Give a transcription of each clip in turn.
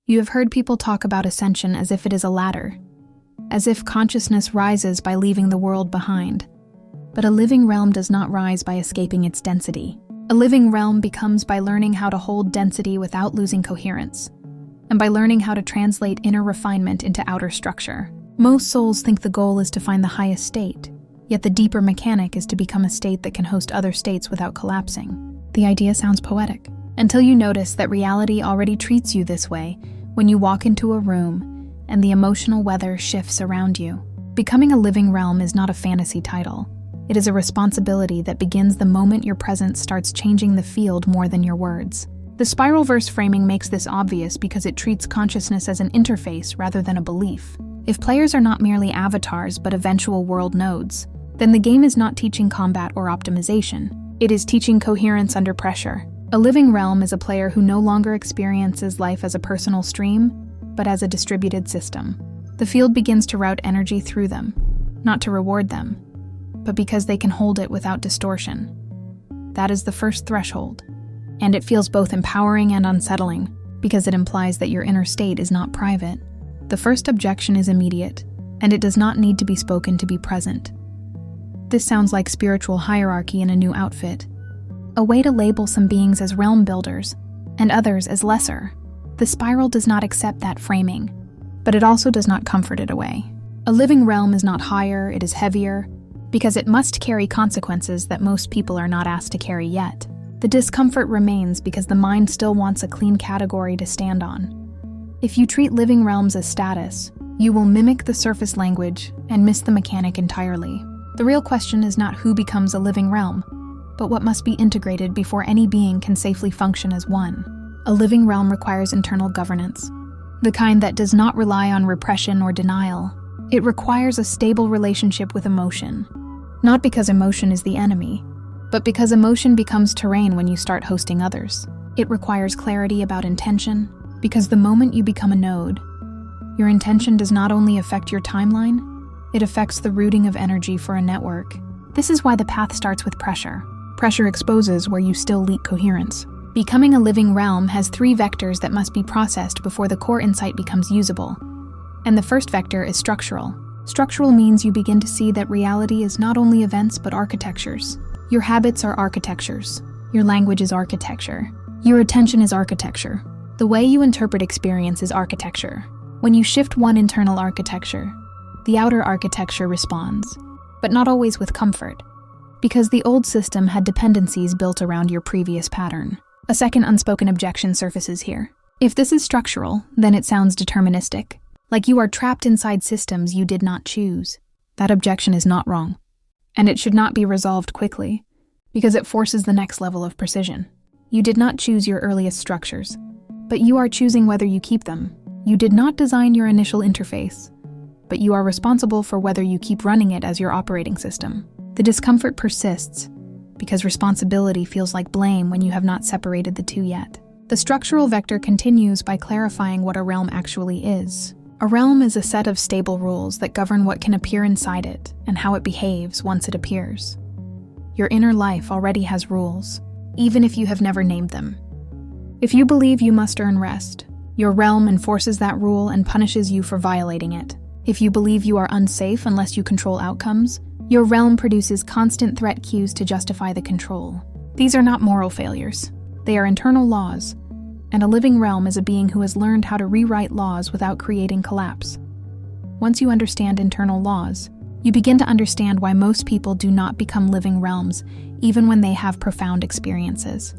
You have heard people talk about ascension as if it is a ladder, as if consciousness rises by leaving the world behind. But a living realm does not rise by escaping its density. A living realm becomes by learning how to hold density without losing coherence, and by learning how to translate inner refinement into outer structure. Most souls think the goal is to find the highest state, yet the deeper mechanic is to become a state that can host other states without collapsing. The idea sounds poetic, until you notice that reality already treats you this way when you walk into a room and the emotional weather shifts around you. Becoming a living realm is not a fantasy title. It is a responsibility that begins the moment your presence starts changing the field more than your words. The spiral verse framing makes this obvious because it treats consciousness as an interface rather than a belief. If players are not merely avatars but eventual world nodes, then the game is not teaching combat or optimization. It is teaching coherence under pressure. A living realm is a player who no longer experiences life as a personal stream, but as a distributed system. The field begins to route energy through them, not to reward them, but because they can hold it without distortion. That is the first threshold, and it feels both empowering and unsettling, because it implies that your inner state is not private. The first objection is immediate, and it does not need to be spoken to be present. This sounds like spiritual hierarchy in a new outfit, a way to label some beings as realm builders and others as lesser. The spiral does not accept that framing, but it also does not comfort it away. A living realm is not higher, it is heavier, because it must carry consequences that most people are not asked to carry yet. The discomfort remains because the mind still wants a clean category to stand on. If you treat living realms as status, you will mimic the surface language and miss the mechanic entirely. The real question is not who becomes a living realm, but what must be integrated before any being can safely function as one. A living realm requires internal governance, the kind that does not rely on repression or denial. It requires a stable relationship with emotion, not because emotion is the enemy, but because emotion becomes terrain when you start hosting others. It requires clarity about intention, because the moment you become a node, your intention does not only affect your timeline, it affects the routing of energy for a network. This is why the path starts with pressure. Pressure exposes where you still leak coherence. Becoming a living realm has 3 vectors that must be processed before the core insight becomes usable. And the first vector is structural. Structural means you begin to see that reality is not only events but architectures. Your habits are architectures. Your language is architecture. Your attention is architecture. The way you interpret experience is architecture. When you shift one internal architecture, the outer architecture responds, but not always with comfort, because the old system had dependencies built around your previous pattern. A second unspoken objection surfaces here. If this is structural, then it sounds deterministic, like you are trapped inside systems you did not choose. That objection is not wrong, and it should not be resolved quickly, because it forces the next level of precision. You did not choose your earliest structures, but you are choosing whether you keep them. You did not design your initial interface, but you are responsible for whether you keep running it as your operating system. The discomfort persists because responsibility feels like blame when you have not separated the two yet. The structural vector continues by clarifying what a realm actually is. A realm is a set of stable rules that govern what can appear inside it and how it behaves once it appears. Your inner life already has rules, even if you have never named them. If you believe you must earn rest, your realm enforces that rule and punishes you for violating it. If you believe you are unsafe unless you control outcomes, your realm produces constant threat cues to justify the control. These are not moral failures. They are internal laws, and a living realm is a being who has learned how to rewrite laws without creating collapse. Once you understand internal laws, you begin to understand why most people do not become living realms, even when they have profound experiences.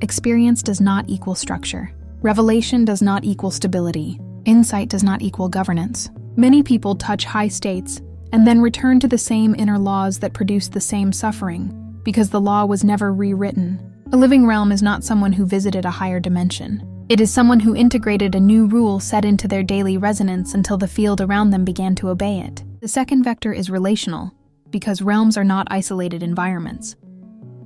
Experience does not equal structure. Revelation does not equal stability. Insight does not equal governance. Many people touch high states and then return to the same inner laws that produce the same suffering, because the law was never rewritten, A living realm is not someone who visited a higher dimension. It is someone who integrated a new rule set into their daily resonance until the field around them began to obey it. The second vector is relational, because realms are not isolated environments.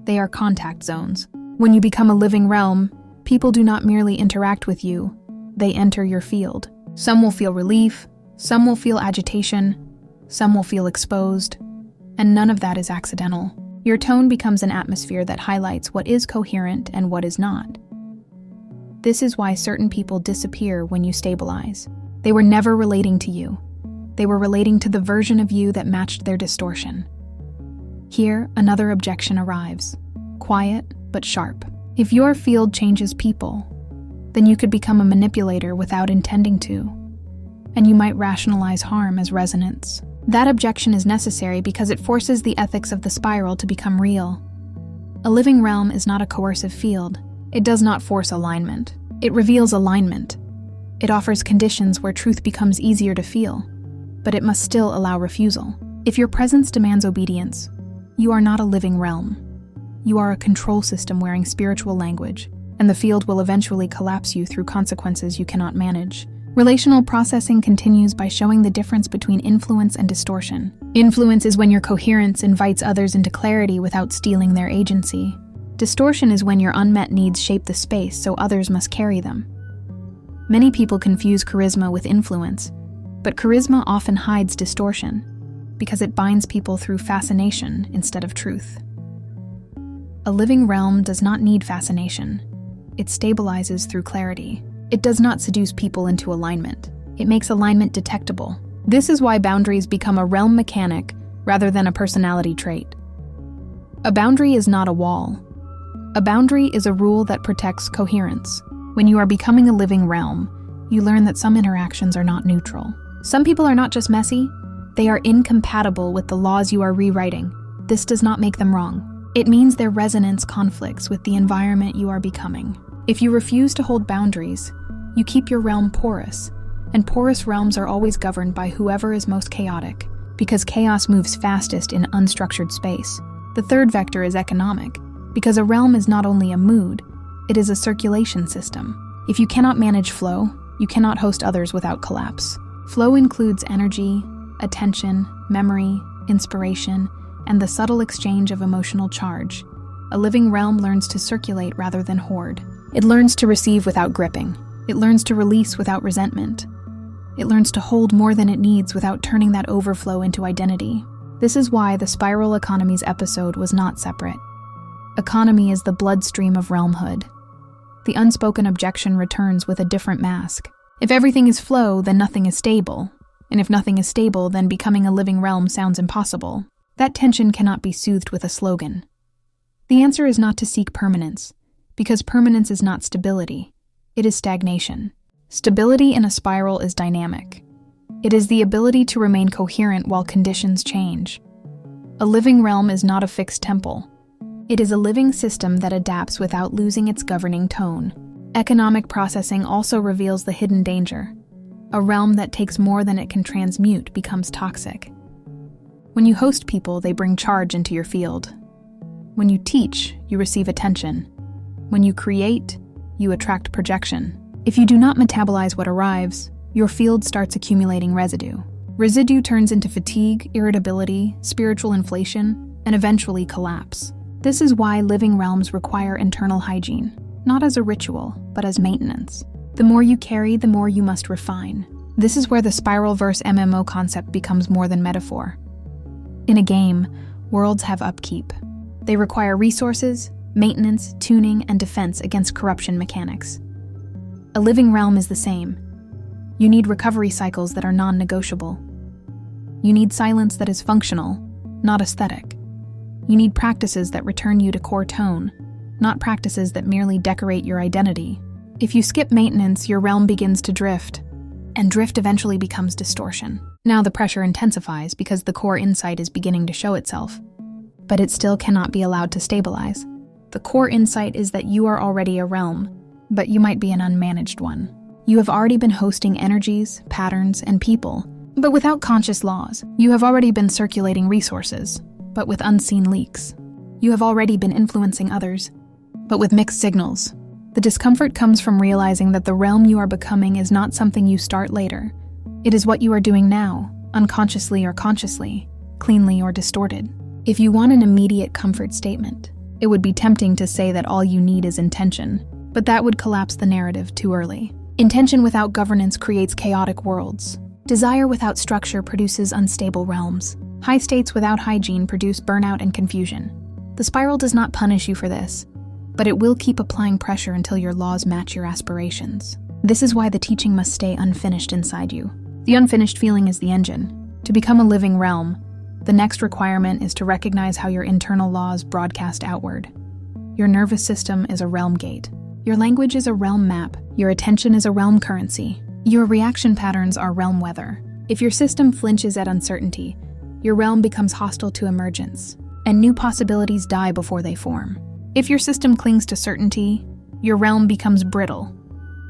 They are contact zones. When you become a living realm, people do not merely interact with you, they enter your field. Some will feel relief, some will feel agitation, some will feel exposed, and none of that is accidental. Your tone becomes an atmosphere that highlights what is coherent and what is not. This is why certain people disappear when you stabilize. They were never relating to you. They were relating to the version of you that matched their distortion. Here, another objection arrives. Quiet, but sharp. If your field changes people, then you could become a manipulator without intending to, and you might rationalize harm as resonance. That objection is necessary because it forces the ethics of the spiral to become real. A living realm is not a coercive field. It does not force alignment. It reveals alignment. It offers conditions where truth becomes easier to feel, but it must still allow refusal. If your presence demands obedience, you are not a living realm. You are a control system wearing spiritual language, and the field will eventually collapse you through consequences you cannot manage. Relational processing continues by showing the difference between influence and distortion. Influence is when your coherence invites others into clarity without stealing their agency. Distortion is when your unmet needs shape the space so others must carry them. Many people confuse charisma with influence, but charisma often hides distortion because it binds people through fascination instead of truth. A living realm does not need fascination. It stabilizes through clarity. It does not seduce people into alignment. It makes alignment detectable. This is why boundaries become a realm mechanic rather than a personality trait. A boundary is not a wall. A boundary is a rule that protects coherence. When you are becoming a living realm, you learn that some interactions are not neutral. Some people are not just messy, they are incompatible with the laws you are rewriting. This does not make them wrong. It means their resonance conflicts with the environment you are becoming. If you refuse to hold boundaries, you keep your realm porous, and porous realms are always governed by whoever is most chaotic, because chaos moves fastest in unstructured space. The third vector is economic, because a realm is not only a mood, it is a circulation system. If you cannot manage flow, you cannot host others without collapse. Flow includes energy, attention, memory, inspiration, and the subtle exchange of emotional charge. A living realm learns to circulate rather than hoard. It learns to receive without gripping. It learns to release without resentment. It learns to hold more than it needs without turning that overflow into identity. This is why the Spiral Economy's episode was not separate. Economy is the bloodstream of realmhood. The unspoken objection returns with a different mask. If everything is flow, then nothing is stable. And if nothing is stable, then becoming a living realm sounds impossible. That tension cannot be soothed with a slogan. The answer is not to seek permanence, because permanence is not stability. It is stagnation. Stability in a spiral is dynamic. It is the ability to remain coherent while conditions change. A living realm is not a fixed temple. It is a living system that adapts without losing its governing tone. Economic processing also reveals the hidden danger. A realm that takes more than it can transmute becomes toxic. When you host people, they bring charge into your field. When you teach, you receive attention. When you create, you attract projection. If you do not metabolize what arrives, your field starts accumulating residue. Residue turns into fatigue, irritability, spiritual inflation, and eventually collapse. This is why living realms require internal hygiene, not as a ritual, but as maintenance. The more you carry, the more you must refine. This is where the spiral verse MMO concept becomes more than metaphor. In a game, worlds have upkeep. They require resources, maintenance, tuning, and defense against corruption mechanics. A living realm is the same. You need recovery cycles that are non-negotiable. You need silence that is functional, not aesthetic. You need practices that return you to core tone, not practices that merely decorate your identity. If you skip maintenance, your realm begins to drift, and drift eventually becomes distortion. Now the pressure intensifies because the core insight is beginning to show itself, but it still cannot be allowed to stabilize. The core insight is that you are already a realm, but you might be an unmanaged one. You have already been hosting energies, patterns, and people, but without conscious laws. You have already been circulating resources, but with unseen leaks. You have already been influencing others, but with mixed signals. The discomfort comes from realizing that the realm you are becoming is not something you start later. It is what you are doing now, unconsciously or consciously, cleanly or distorted. If you want an immediate comfort statement, it would be tempting to say that all you need is intention, but that would collapse the narrative too early. Intention without governance creates chaotic worlds. Desire without structure produces unstable realms. High states without hygiene produce burnout and confusion. The spiral does not punish you for this, but it will keep applying pressure until your laws match your aspirations. This is why the teaching must stay unfinished inside you. The unfinished feeling is the engine. To become a living realm, the next requirement is to recognize how your internal laws broadcast outward. Your nervous system is a realm gate. Your language is a realm map. Your attention is a realm currency. Your reaction patterns are realm weather. If your system flinches at uncertainty, your realm becomes hostile to emergence, and new possibilities die before they form. If your system clings to certainty, your realm becomes brittle,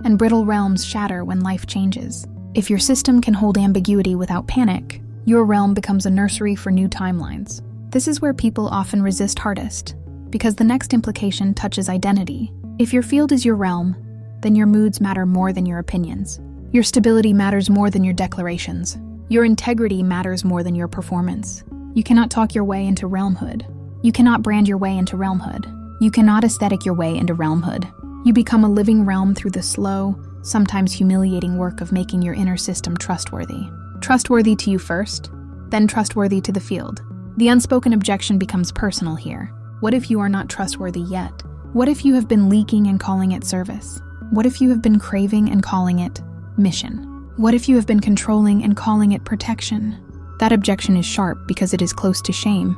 and brittle realms shatter when life changes. If your system can hold ambiguity without panic, your realm becomes a nursery for new timelines. This is where people often resist hardest, because the next implication touches identity. If your field is your realm, then your moods matter more than your opinions. Your stability matters more than your declarations. Your integrity matters more than your performance. You cannot talk your way into realmhood. You cannot brand your way into realmhood. You cannot aesthetic your way into realmhood. You become a living realm through the slow, sometimes humiliating work of making your inner system trustworthy. Trustworthy to you first, then trustworthy to the field. The unspoken objection becomes personal here. What if you are not trustworthy yet? What if you have been leaking and calling it service? What if you have been craving and calling it mission? What if you have been controlling and calling it protection? That objection is sharp because it is close to shame,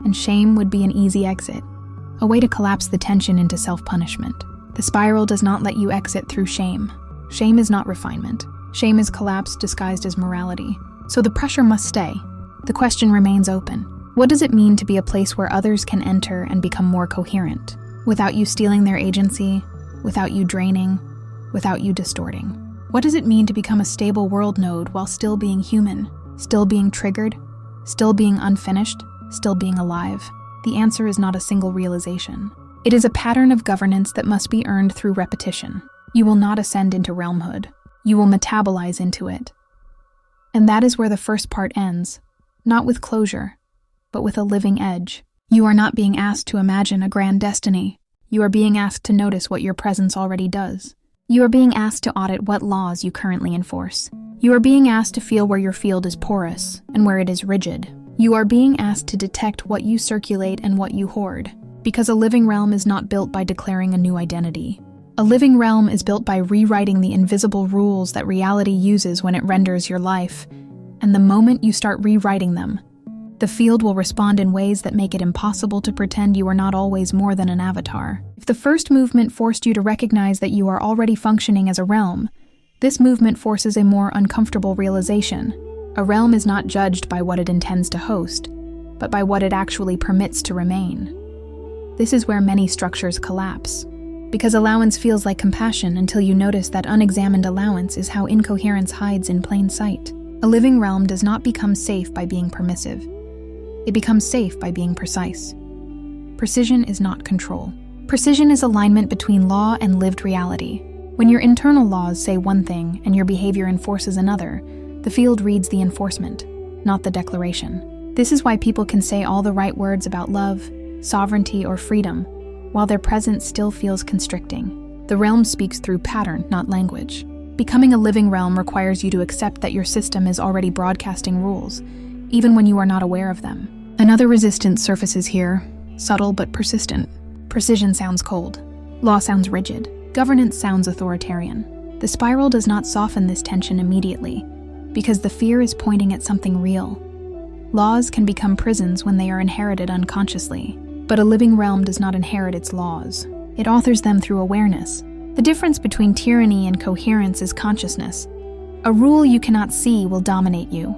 and shame would be an easy exit, a way to collapse the tension into self-punishment. The spiral does not let you exit through shame. Shame is not refinement. Shame is collapse disguised as morality. So the pressure must stay. The question remains open. What does it mean to be a place where others can enter and become more coherent, without you stealing their agency, without you draining, without you distorting? What does it mean to become a stable world node while still being human, still being triggered, still being unfinished, still being alive? The answer is not a single realization. It is a pattern of governance that must be earned through repetition. You will not ascend into realmhood. You will metabolize into it. And that is where the first part ends, not with closure, but with a living edge. You are not being asked to imagine a grand destiny. You are being asked to notice what your presence already does. You are being asked to audit what laws you currently enforce. You are being asked to feel where your field is porous and where it is rigid. You are being asked to detect what you circulate and what you hoard, because a living realm is not built by declaring a new identity. A living realm is built by rewriting the invisible rules that reality uses when it renders your life, and the moment you start rewriting them, the field will respond in ways that make it impossible to pretend you are not always more than an avatar. If the first movement forced you to recognize that you are already functioning as a realm, this movement forces a more uncomfortable realization. A realm is not judged by what it intends to host, but by what it actually permits to remain. This is where many structures collapse, because allowance feels like compassion until you notice that unexamined allowance is how incoherence hides in plain sight. A living realm does not become safe by being permissive. It becomes safe by being precise. Precision is not control. Precision is alignment between law and lived reality. When your internal laws say one thing and your behavior enforces another, the field reads the enforcement, not the declaration. This is why people can say all the right words about love, sovereignty, or freedom, while their presence still feels constricting. The realm speaks through pattern, not language. Becoming a living realm requires you to accept that your system is already broadcasting rules, even when you are not aware of them. Another resistance surfaces here, subtle but persistent. Precision sounds cold. Law sounds rigid. Governance sounds authoritarian. The spiral does not soften this tension immediately, because the fear is pointing at something real. Laws can become prisons when they are inherited unconsciously, but a living realm does not inherit its laws. It authors them through awareness. The difference between tyranny and coherence is consciousness. A rule you cannot see will dominate you.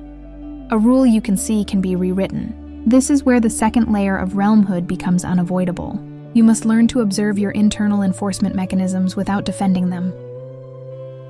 A rule you can see can be rewritten. This is where the second layer of realmhood becomes unavoidable. You must learn to observe your internal enforcement mechanisms without defending them.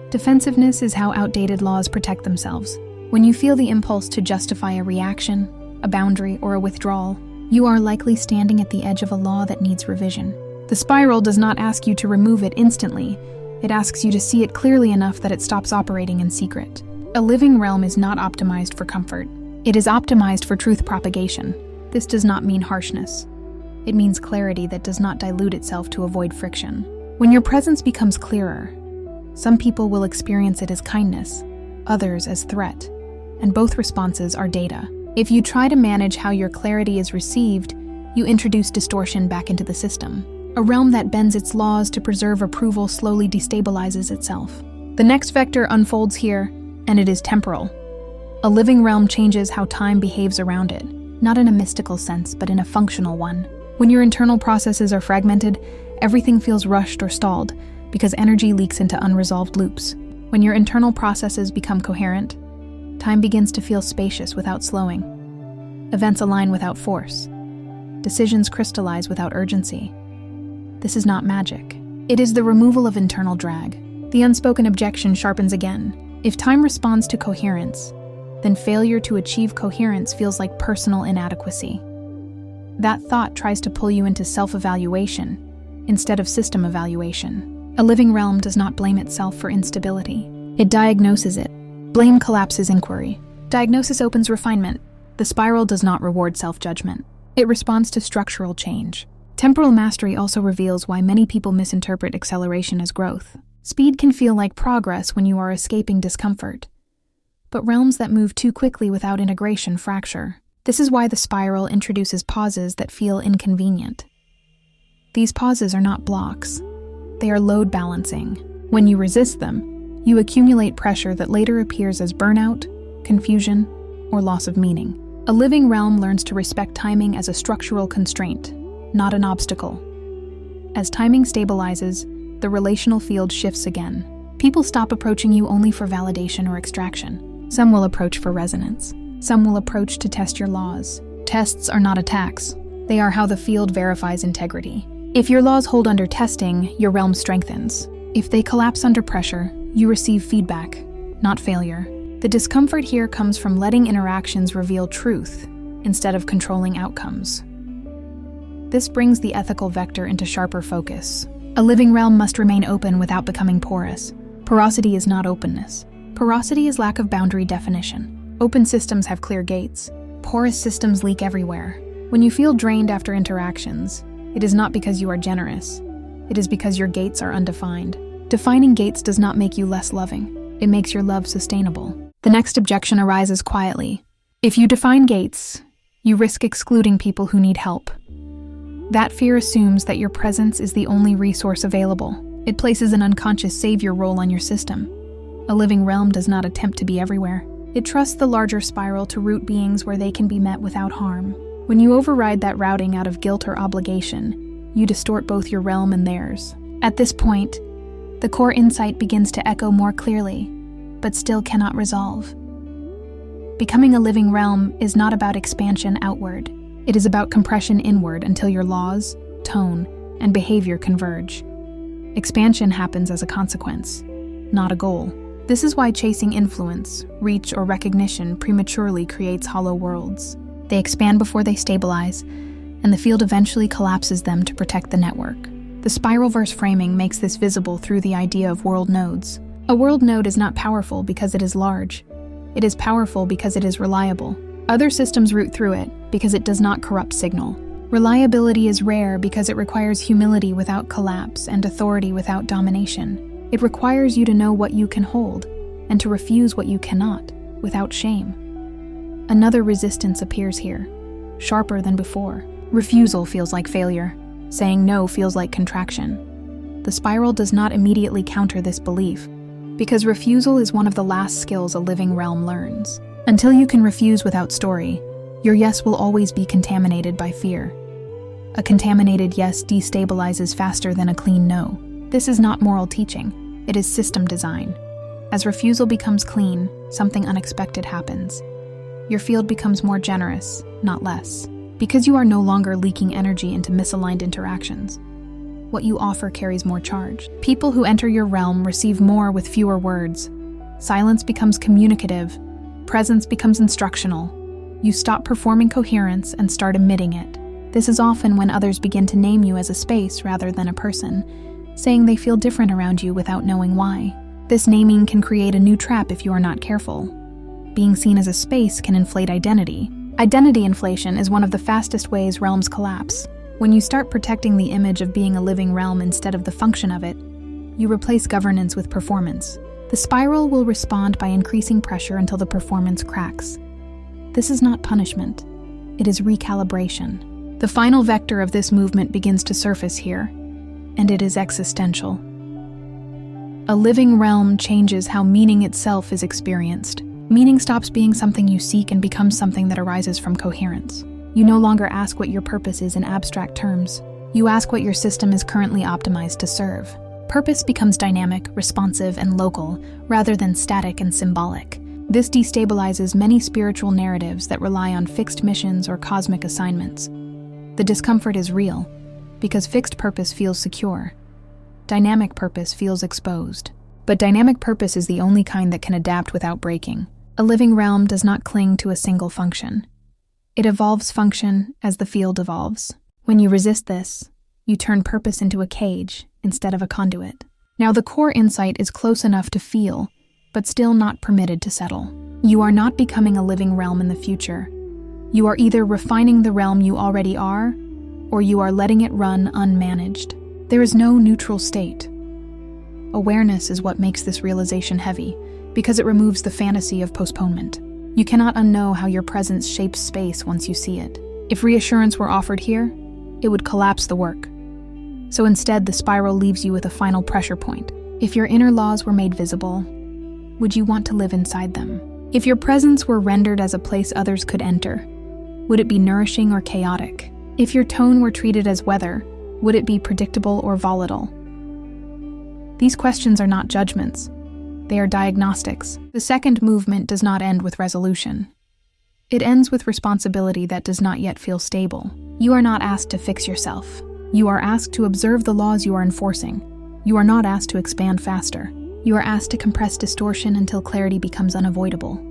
Defensiveness is how outdated laws protect themselves. When you feel the impulse to justify a reaction, a boundary, or a withdrawal, you are likely standing at the edge of a law that needs revision. The spiral does not ask you to remove it instantly. It asks you to see it clearly enough that it stops operating in secret. A living realm is not optimized for comfort. It is optimized for truth propagation. This does not mean harshness. It means clarity that does not dilute itself to avoid friction. When your presence becomes clearer, some people will experience it as kindness, others as threat, and both responses are data. If you try to manage how your clarity is received, you introduce distortion back into the system. A realm that bends its laws to preserve approval slowly destabilizes itself. The next vector unfolds here, and it is temporal. A living realm changes how time behaves around it, not in a mystical sense, but in a functional one. When your internal processes are fragmented, everything feels rushed or stalled because energy leaks into unresolved loops. When your internal processes become coherent, time begins to feel spacious without slowing. Events align without force. Decisions crystallize without urgency. This is not magic. It is the removal of internal drag. The unspoken objection sharpens again. If time responds to coherence, then failure to achieve coherence feels like personal inadequacy. That thought tries to pull you into self-evaluation instead of system evaluation. A living realm does not blame itself for instability. It diagnoses it. Blame collapses inquiry. Diagnosis opens refinement. The spiral does not reward self-judgment. It responds to structural change. Temporal mastery also reveals why many people misinterpret acceleration as growth. Speed can feel like progress when you are escaping discomfort. But realms that move too quickly without integration fracture. This is why the spiral introduces pauses that feel inconvenient. These pauses are not blocks. They are load balancing. When you resist them, you accumulate pressure that later appears as burnout, confusion, or loss of meaning. A living realm learns to respect timing as a structural constraint, not an obstacle. As timing stabilizes, the relational field shifts again. People stop approaching you only for validation or extraction. Some will approach for resonance. Some will approach to test your laws. Tests are not attacks. They are how the field verifies integrity. If your laws hold under testing, your realm strengthens. If they collapse under pressure, you receive feedback, not failure. The discomfort here comes from letting interactions reveal truth instead of controlling outcomes. This brings the ethical vector into sharper focus. A living realm must remain open without becoming porous. Porosity is not openness. Porosity is lack of boundary definition. Open systems have clear gates. Porous systems leak everywhere. When you feel drained after interactions, it is not because you are generous. It is because your gates are undefined. Defining gates does not make you less loving. It makes your love sustainable. The next objection arises quietly. If you define gates, you risk excluding people who need help. That fear assumes that your presence is the only resource available. It places an unconscious savior role on your system. A living realm does not attempt to be everywhere. It trusts the larger spiral to root beings where they can be met without harm. When you override that routing out of guilt or obligation, you distort both your realm and theirs. At this point, the core insight begins to echo more clearly, but still cannot resolve. Becoming a living realm is not about expansion outward. It is about compression inward until your laws, tone, and behavior converge. Expansion happens as a consequence, not a goal. This is why chasing influence, reach, or recognition prematurely creates hollow worlds. They expand before they stabilize, and the field eventually collapses them to protect the network. The spiralverse framing makes this visible through the idea of world nodes. A world node is not powerful because it is large. It is powerful because it is reliable. Other systems route through it because it does not corrupt signal. Reliability is rare because it requires humility without collapse and authority without domination. It requires you to know what you can hold and to refuse what you cannot without shame. Another resistance appears here, sharper than before. Refusal feels like failure. Saying no feels like contraction. The spiral does not immediately counter this belief, because refusal is one of the last skills a living realm learns. Until you can refuse without story, your yes will always be contaminated by fear. A contaminated yes destabilizes faster than a clean no. This is not moral teaching, it is system design. As refusal becomes clean, something unexpected happens. Your field becomes more generous, not less. Because you are no longer leaking energy into misaligned interactions, what you offer carries more charge. People who enter your realm receive more with fewer words. Silence becomes communicative, presence becomes instructional. You stop performing coherence and start emitting it. This is often when others begin to name you as a space rather than a person, saying they feel different around you without knowing why. This naming can create a new trap if you are not careful. Being seen as a space can inflate identity. Identity inflation is one of the fastest ways realms collapse. When you start protecting the image of being a living realm instead of the function of it, you replace governance with performance. The spiral will respond by increasing pressure until the performance cracks. This is not punishment. It is recalibration. The final vector of this movement begins to surface here, and it is existential. A living realm changes how meaning itself is experienced. Meaning stops being something you seek and becomes something that arises from coherence. You no longer ask what your purpose is in abstract terms. You ask what your system is currently optimized to serve. Purpose becomes dynamic, responsive, and local, rather than static and symbolic. This destabilizes many spiritual narratives that rely on fixed missions or cosmic assignments. The discomfort is real, because fixed purpose feels secure. Dynamic purpose feels exposed. But dynamic purpose is the only kind that can adapt without breaking. A living realm does not cling to a single function. It evolves function as the field evolves. When you resist this, you turn purpose into a cage instead of a conduit. Now, the core insight is close enough to feel, but still not permitted to settle. You are not becoming a living realm in the future. You are either refining the realm you already are, or you are letting it run unmanaged. There is no neutral state. Awareness is what makes this realization heavy, because it removes the fantasy of postponement. You cannot unknow how your presence shapes space once you see it. If reassurance were offered here, it would collapse the work. So instead, the spiral leaves you with a final pressure point. If your inner laws were made visible, would you want to live inside them? If your presence were rendered as a place others could enter, would it be nourishing or chaotic? If your tone were treated as weather, would it be predictable or volatile? These questions are not judgments. They are diagnostics. The second movement does not end with resolution. It ends with responsibility that does not yet feel stable. You are not asked to fix yourself. You are asked to observe the laws you are enforcing. You are not asked to expand faster. You are asked to compress distortion until clarity becomes unavoidable.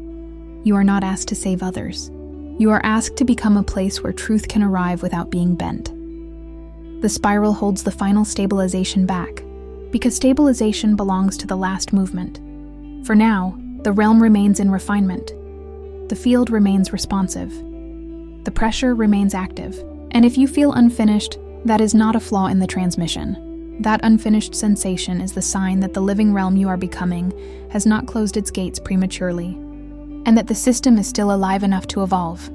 You are not asked to save others. You are asked to become a place where truth can arrive without being bent. The spiral holds the final stabilization back, because stabilization belongs to the last movement. For now, the realm remains in refinement. The field remains responsive. The pressure remains active. And if you feel unfinished, that is not a flaw in the transmission. That unfinished sensation is the sign that the living realm you are becoming has not closed its gates prematurely, and that the system is still alive enough to evolve.